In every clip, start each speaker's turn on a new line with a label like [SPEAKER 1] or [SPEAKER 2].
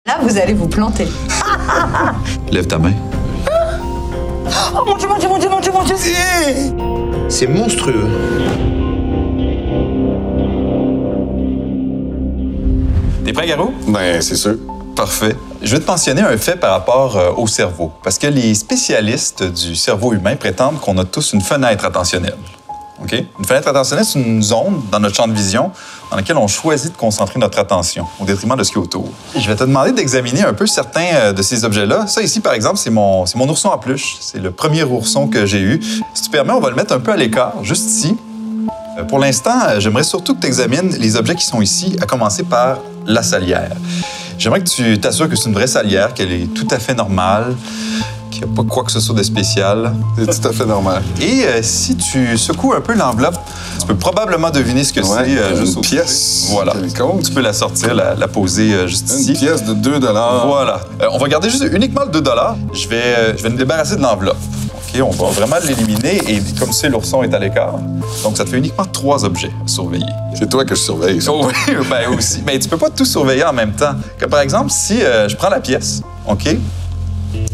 [SPEAKER 1] Là, vous allez vous planter.
[SPEAKER 2] Lève ta main.
[SPEAKER 1] Oh mon Dieu, mon Dieu, mon Dieu, mon Dieu, mon Dieu.
[SPEAKER 3] C'est monstrueux.
[SPEAKER 2] T'es prêt, Garou?
[SPEAKER 4] Ben, c'est sûr.
[SPEAKER 2] Parfait. Je vais te mentionner un fait par rapport au cerveau. Parce que les spécialistes du cerveau humain prétendent qu'on a tous une fenêtre attentionnelle. OK? Une fenêtre attentionnelle, c'est une zone dans notre champ de vision dans laquelle on choisit de concentrer notre attention au détriment de ce qui est autour. Je vais te demander d'examiner un peu certains de ces objets-là. Ça ici, par exemple, c'est mon ourson en peluche. C'est le premier ourson que j'ai eu. Si tu permets, on va le mettre un peu à l'écart, juste ici. Pour l'instant, j'aimerais surtout que tu examines les objets qui sont ici, à commencer par la salière. J'aimerais que tu t'assures que c'est une vraie salière, qu'elle est tout à fait normale, qu'il n'y a pas quoi que ce soit de spécial.
[SPEAKER 4] C'est tout à fait normal.
[SPEAKER 2] Et si tu secoues un peu l'enveloppe, tu peux probablement deviner ce que c'est.
[SPEAKER 4] Une pièce.
[SPEAKER 2] Voilà.
[SPEAKER 4] Quelconque.
[SPEAKER 2] Tu peux la sortir, la poser juste ici.
[SPEAKER 4] Une pièce de 2 $.
[SPEAKER 2] Voilà. On va garder juste uniquement le 2 $. Je vais me débarrasser de l'enveloppe. OK, on va vraiment l'éliminer. Et comme tu sais, l'ourson est à l'écart. Donc, ça te fait uniquement 3 objets à surveiller.
[SPEAKER 4] C'est toi que je surveille, ça.
[SPEAKER 2] Oh, oui, ben aussi. Mais tu peux pas tout surveiller en même temps. Comme par exemple, si je prends la pièce, OK?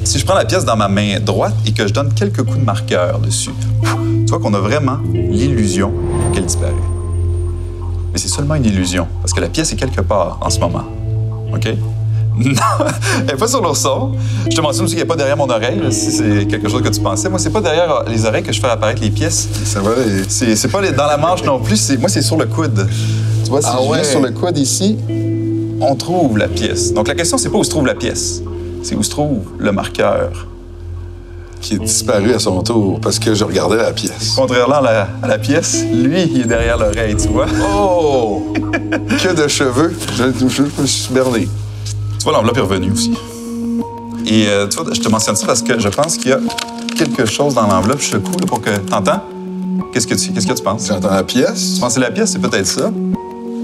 [SPEAKER 2] Si je prends la pièce dans ma main droite et que je donne quelques coups de marqueur dessus, tu vois qu'on a vraiment l'illusion qu'elle disparaît. Mais c'est seulement une illusion, parce que la pièce est quelque part en ce moment. OK? Non, elle n'est pas sur l'ourson. Je te mentionne aussi qu'elle n'est pas derrière mon oreille, là, si c'est quelque chose que tu pensais. Moi, c'est pas derrière les oreilles que je fais apparaître les pièces.
[SPEAKER 4] Ça va,
[SPEAKER 2] C'est pas dans la manche non plus. Moi, c'est sur le coude. Tu vois, si je mets sur le coude ici, on trouve la pièce. Donc, la question, c'est pas où se trouve la pièce. C'est où se trouve le marqueur.
[SPEAKER 4] Qui est disparu à son tour parce que je regardais la pièce.
[SPEAKER 2] Contrairement à la pièce, lui, il est derrière l'oreille, tu vois.
[SPEAKER 4] Oh! Que de cheveux! Je me suis berné.
[SPEAKER 2] Tu vois, l'enveloppe est revenue aussi. Et tu vois, je te mentionne ça parce que je pense qu'il y a quelque chose dans l'enveloppe. Je secoue là, pour que... T'entends? Qu'est-ce que tu penses?
[SPEAKER 4] J'entends la pièce.
[SPEAKER 2] Tu penses que c'est la pièce? C'est peut-être ça.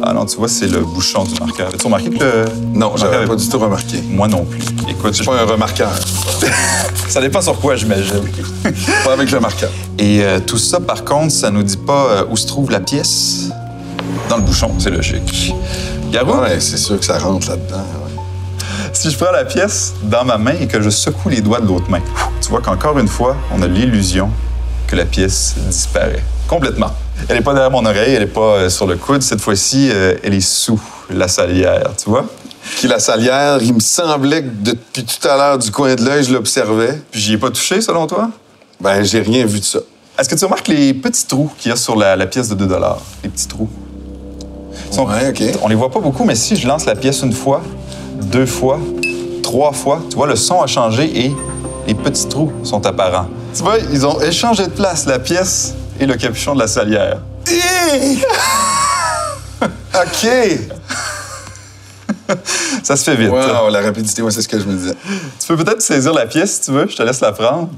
[SPEAKER 2] Ah non, tu vois, c'est le bouchon du marqueur. As-tu remarqué que le...
[SPEAKER 4] Non, j'avais pas du tout remarqué.
[SPEAKER 2] Moi non plus. Écoute,
[SPEAKER 4] je suis pas un remarqueur.
[SPEAKER 2] Ça dépend sur quoi, j'imagine.
[SPEAKER 4] Pas avec le marqueur.
[SPEAKER 2] Et tout ça, par contre, ça nous dit pas où se trouve la pièce. Dans le bouchon, c'est logique. Garou?
[SPEAKER 4] Ouais, c'est sûr que ça rentre là-dedans. Ouais.
[SPEAKER 2] Si je prends la pièce dans ma main et que je secoue les doigts de l'autre main, tu vois qu'encore une fois, on a l'illusion que la pièce disparaît. Complètement. Elle n'est pas derrière mon oreille, elle n'est pas sur le coude. Cette fois-ci, elle est sous la salière, tu vois?
[SPEAKER 4] Puis la salière, il me semblait que depuis tout à l'heure, du coin de l'œil, je l'observais.
[SPEAKER 2] Puis j'y ai pas touché, selon toi?
[SPEAKER 4] Ben, j'ai rien vu de ça.
[SPEAKER 2] Est-ce que tu remarques les petits trous qu'il y a sur la pièce de 2 $? Les petits trous.
[SPEAKER 4] Ouais, OK.
[SPEAKER 2] On les voit pas beaucoup, mais si je lance la pièce une fois, 2 fois, 3 fois, tu vois, le son a changé et les petits trous sont apparents. Tu vois, ils ont échangé de place, la pièce et le capuchon de la salière.
[SPEAKER 4] OK!
[SPEAKER 2] Ça se fait vite.
[SPEAKER 4] Wow, la rapidité, moi, c'est ce que je me disais.
[SPEAKER 2] Tu peux peut-être saisir la pièce, si tu veux. Je te laisse la prendre.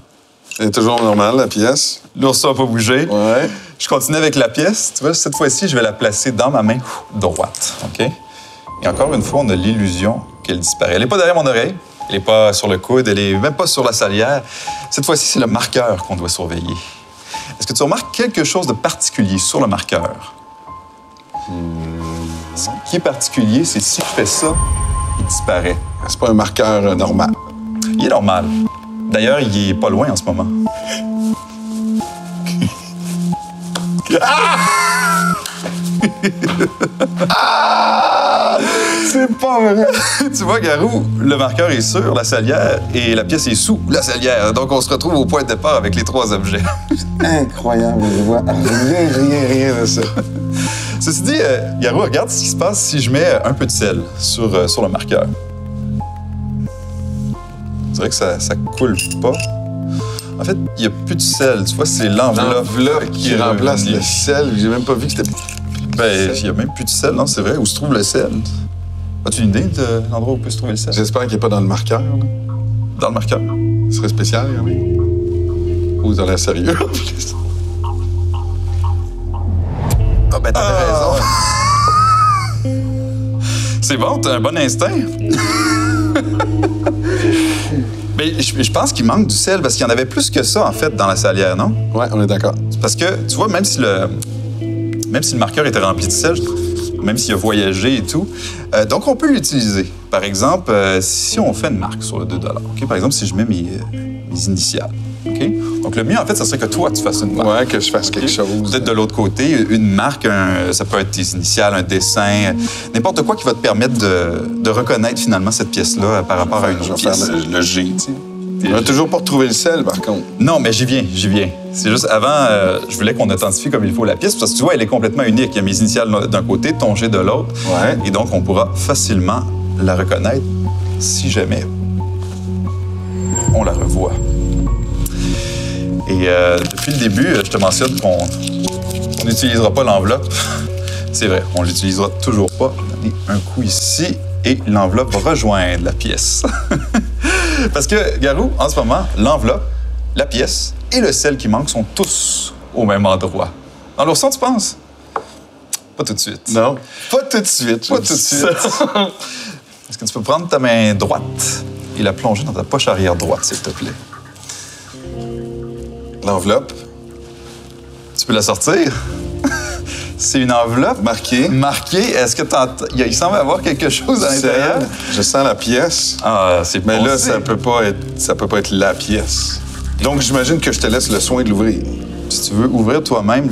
[SPEAKER 4] C'est toujours normal, la pièce.
[SPEAKER 2] L'ourson n'a pas bougé.
[SPEAKER 4] Ouais.
[SPEAKER 2] Je continue avec la pièce. Tu vois, cette fois-ci, je vais la placer dans ma main droite. OK? Et encore une fois, on a l'illusion qu'elle disparaît. Elle n'est pas derrière mon oreille. Elle n'est pas sur le coude. Elle n'est même pas sur la salière. Cette fois-ci, c'est le marqueur qu'on doit surveiller. Est-ce que tu remarques quelque chose de particulier sur le marqueur? Ce qui est particulier, c'est si je fais ça, il disparaît.
[SPEAKER 4] C'est pas un marqueur normal.
[SPEAKER 2] Il est normal. D'ailleurs, il est pas loin en ce moment.
[SPEAKER 4] C'est pas vrai!
[SPEAKER 2] Tu vois, Garou, le marqueur est sur la salière et la pièce est sous la salière. Donc, on se retrouve au point de départ avec les 3 objets.
[SPEAKER 4] Incroyable, je vois rien de ça.
[SPEAKER 2] Ceci dit, Garou, regarde ce qui se passe si je mets un peu de sel sur le marqueur. C'est vrai que ça coule pas. En fait, il n'y a plus de sel. Tu vois, c'est l'enveloppe
[SPEAKER 4] qui remplace le sel. J'ai même pas vu que c'était...
[SPEAKER 2] Ben, il n'y a même plus de sel, non, c'est vrai. Où se trouve le sel? As-tu une idée de l'endroit où peut se trouver le sel?
[SPEAKER 4] J'espère qu'il n'est pas dans le marqueur. Là.
[SPEAKER 2] Dans le marqueur?
[SPEAKER 4] Ce serait spécial, quand même. Ou dans l'air sérieux, en plus.
[SPEAKER 2] Ah, ben, t'avais raison. C'est bon, t'as un bon instinct. Mais je pense qu'il manque du sel, parce qu'il y en avait plus que ça, en fait, dans la salière, non?
[SPEAKER 4] Ouais, on est d'accord.
[SPEAKER 2] Parce que, tu vois, même si le marqueur était rempli de sel, même s'il a voyagé et tout. Donc, on peut l'utiliser. Par exemple, si on fait une marque sur le 2 $, par exemple, si je mets mes initiales. Donc, le mieux, en fait, ça serait que toi, tu fasses une marque.
[SPEAKER 4] Ouais, que je fasse quelque chose.
[SPEAKER 2] Peut-être de l'autre côté, une marque, ça peut être tes initiales, un dessin, n'importe quoi qui va te permettre de reconnaître finalement cette pièce-là par rapport à une autre pièce.
[SPEAKER 4] Faire le G, tu sais. On n'a toujours pas retrouvé le sel, par contre.
[SPEAKER 2] Non, mais j'y viens. C'est juste, avant, je voulais qu'on authentifie comme il faut la pièce, parce que tu vois, elle est complètement unique. Il y a mes initiales d'un côté, ton G de l'autre.
[SPEAKER 4] Ouais.
[SPEAKER 2] Et donc, on pourra facilement la reconnaître si jamais on la revoit. Et depuis le début, je te mentionne qu'on n'utilisera pas l'enveloppe. C'est vrai, on l'utilisera toujours pas. Je vais donner un coup ici et l'enveloppe va rejoindre la pièce. Parce que, Garou, en ce moment, l'enveloppe, la pièce et le sel qui manque sont tous au même endroit. Dans l'ourson, tu penses? Pas tout de suite.
[SPEAKER 4] Non, pas tout de suite.
[SPEAKER 2] Pas tout de suite. Est-ce que tu peux prendre ta main droite et la plonger dans ta poche arrière droite, s'il te plaît?
[SPEAKER 4] L'enveloppe.
[SPEAKER 2] Tu peux la sortir? C'est une enveloppe
[SPEAKER 4] Marquée.
[SPEAKER 2] Marquée. Est-ce que il semble y avoir quelque chose à l'intérieur?
[SPEAKER 4] Je sens la pièce.
[SPEAKER 2] Ah, c'est
[SPEAKER 4] Mais là,
[SPEAKER 2] possible.
[SPEAKER 4] ça peut pas être la pièce. Donc, j'imagine que je te laisse le soin de l'ouvrir.
[SPEAKER 2] Si tu veux ouvrir toi-même.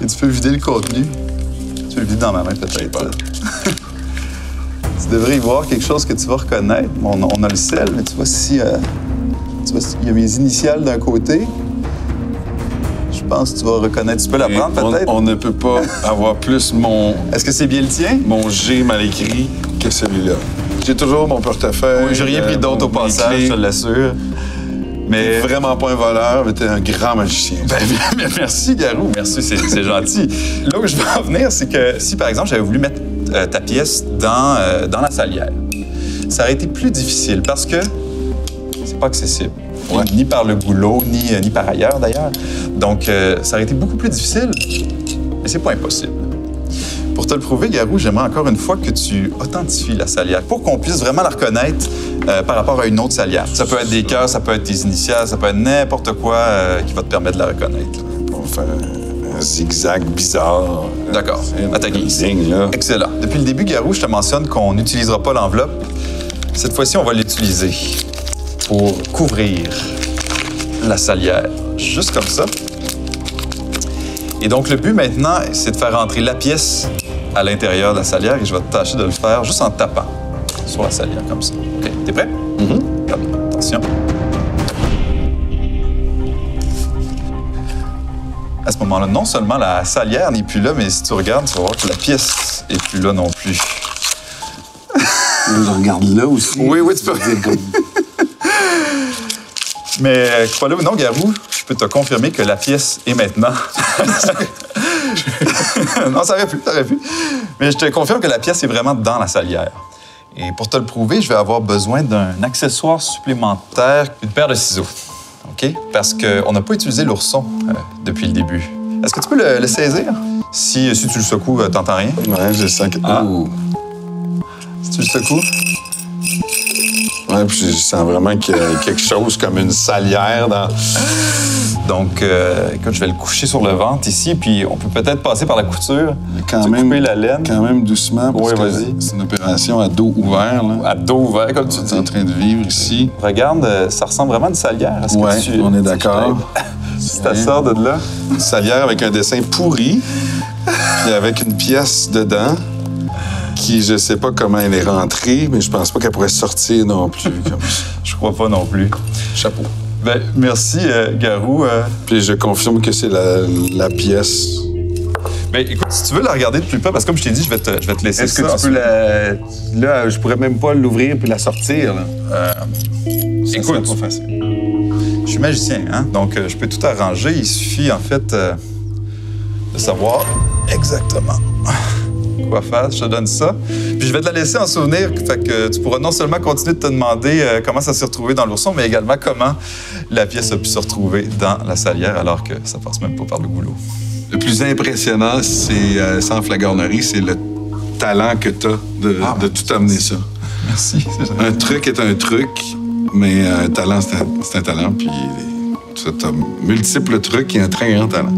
[SPEAKER 2] Et tu peux vider le contenu. Tu peux le vider dans ma main, peut-être. Tu devrais y voir quelque chose que tu vas reconnaître. On a le sel, mais tu vois, si il y a mes initiales d'un côté, je pense que tu vas reconnaître. Tu peux la prendre, peut-être?
[SPEAKER 4] On ne peut pas avoir plus
[SPEAKER 2] Est-ce que c'est bien le tien?
[SPEAKER 4] mon G mal écrit que celui-là. J'ai toujours mon portefeuille.
[SPEAKER 2] Oui, j'ai rien pris d'autre au
[SPEAKER 4] mes
[SPEAKER 2] passage,
[SPEAKER 4] clés.
[SPEAKER 2] je te l'assure. Mais
[SPEAKER 4] T'es vraiment pas un voleur, mais t'es un grand magicien.
[SPEAKER 2] Ben, merci, Garou. Merci, c'est gentil. Là où je veux en venir, c'est que si, par exemple, j'avais voulu mettre ta pièce dans la salière, ça aurait été plus difficile parce que c'est pas accessible.
[SPEAKER 4] Ouais.
[SPEAKER 2] Ni par le goulot, ni par ailleurs, d'ailleurs. Donc, ça aurait été beaucoup plus difficile, mais c'est pas impossible. Pour te le prouver, Garou, j'aimerais encore une fois que tu authentifies la salière pour qu'on puisse vraiment la reconnaître par rapport à une autre salière. Ça peut être des cœurs, ça peut être des initiales, ça peut être n'importe quoi qui va te permettre de la reconnaître.
[SPEAKER 4] On va faire un zigzag bizarre.
[SPEAKER 2] D'accord, à ta guise.
[SPEAKER 4] Ligne, là.
[SPEAKER 2] Excellent. Depuis le début, Garou, je te mentionne qu'on n'utilisera pas l'enveloppe. Cette fois-ci, on va l'utiliser pour couvrir la salière, juste comme ça. Et donc, le but maintenant, c'est de faire entrer la pièce à l'intérieur de la salière et je vais te tâcher de le faire juste en tapant sur la salière, comme ça. OK, t'es prêt? Regarde, attention. À ce moment-là, non seulement la salière n'est plus là, mais si tu regardes, tu vas voir que la pièce n'est plus là non plus.
[SPEAKER 3] Je regarde là aussi.
[SPEAKER 2] Oui, tu peux. Mais crois-le ou non, Garou, je peux te confirmer que la pièce est maintenant. Non, ça aurait pu. Mais je te confirme que la pièce est vraiment dans la salière. Et pour te le prouver, je vais avoir besoin d'un accessoire supplémentaire, une paire de ciseaux. OK? Parce qu'on n'a pas utilisé l'ourson depuis le début. Est-ce que tu peux le saisir? Si tu le secoues, t'entends rien?
[SPEAKER 4] Ouais, je sens que...
[SPEAKER 2] Ah.
[SPEAKER 4] Ouh.
[SPEAKER 2] Si tu le secoues?
[SPEAKER 4] Ouais, puis je sens vraiment qu'il y a quelque chose comme une salière dans...
[SPEAKER 2] Donc, écoute, je vais le coucher sur le ventre ici, puis on peut peut-être passer par la couture,
[SPEAKER 4] Quand même,
[SPEAKER 2] couper la laine.
[SPEAKER 4] Quand même doucement, parce
[SPEAKER 2] Oui,
[SPEAKER 4] que
[SPEAKER 2] vas-y.
[SPEAKER 4] c'est une opération à dos ouvert, là.
[SPEAKER 2] À dos ouvert, comme tu
[SPEAKER 4] On est
[SPEAKER 2] dis.
[SPEAKER 4] en train de vivre ici.
[SPEAKER 2] Regarde, ça ressemble vraiment à une salière. Est-ce que
[SPEAKER 4] Ouais, on est d'accord.
[SPEAKER 2] Si ça sort de là.
[SPEAKER 4] Une salière avec un dessin pourri, puis avec une pièce dedans, qui, je sais pas comment elle est rentrée, mais je pense pas qu'elle pourrait sortir non plus. Comme...
[SPEAKER 2] Je crois pas non plus.
[SPEAKER 4] Chapeau.
[SPEAKER 2] Ben, merci, Garou.
[SPEAKER 4] Puis je confirme que c'est la pièce.
[SPEAKER 2] Ben, écoute, si tu veux la regarder de plus près, parce que comme je t'ai dit, je vais te laisser
[SPEAKER 3] Est-ce
[SPEAKER 2] ça.
[SPEAKER 3] que tu peux la... Là, je pourrais même pas l'ouvrir puis la sortir, là. Ça serait
[SPEAKER 2] Écoute,
[SPEAKER 3] pas facile.
[SPEAKER 2] je suis magicien, hein? Donc, je peux tout arranger. Il suffit, en fait, de savoir exactement quoi faire. Je te donne ça. Puis je vais te la laisser en souvenir. Fait que tu pourras non seulement continuer de te demander comment ça s'est retrouvé dans l'ourson, mais également comment la pièce a pu se retrouver dans la salière alors que ça passe même pas par le goulot.
[SPEAKER 4] Le plus impressionnant, c'est, sans flagornerie, c'est le talent que tu as de tout amener ça.
[SPEAKER 2] Merci.
[SPEAKER 4] Un truc est un truc, mais un talent, c'est un talent. Puis tu as multiples trucs et un très grand talent.